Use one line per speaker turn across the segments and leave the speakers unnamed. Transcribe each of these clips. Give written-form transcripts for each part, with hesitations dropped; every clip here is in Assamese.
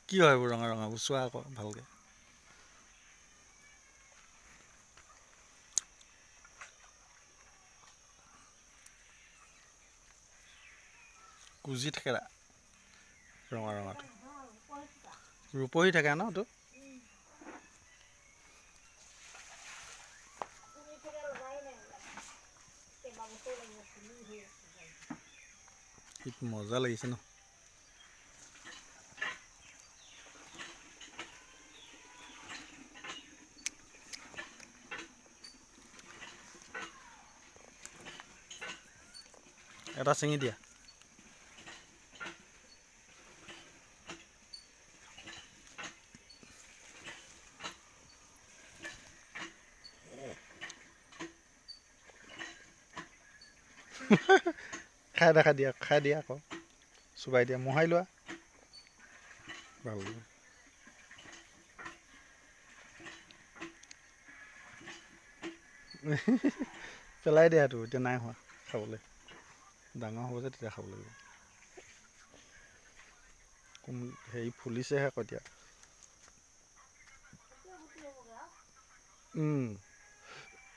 কি হয় এইবোৰ ৰঙা ৰঙা চোৱা আকৌ ভালকৈ। কুজি থেকেৰা ৰঙা ৰঙাটো ৰূপহী থাকে ন এইটো। মজা লাগিছে ন। এটা ছিঙি দিয়া। খাই দিয়া আকৌ চোবাই দিয়া মোহাৰি লোৱা ভাল। পেলাই দিয়াটো এতিয়া নাই হোৱা খাবলৈ, ডাঙৰ হ'ব যে তেতিয়া খাব লাগিব। হেৰি ফুলিছেহে আকৌ এতিয়া।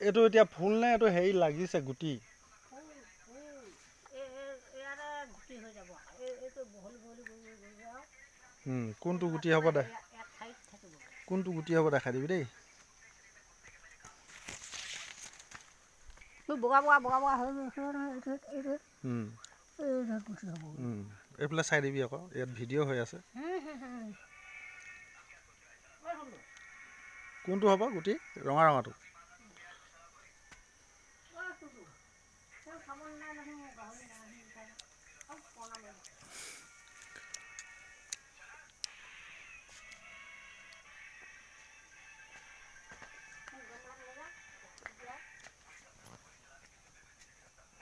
এইটো এতিয়া ফুল নে এইটো হেৰি লাগিছে গুটি? কোনটো গুটি হ'ব কোনটো গুটি হ'ব দেখাই দিবি দেই। এইফালে চাই দিবি আকৌ, ইয়াত ভিডিঅ' হৈ আছে। কোনটো হ'ব গুটি? ৰঙা ৰঙাটো।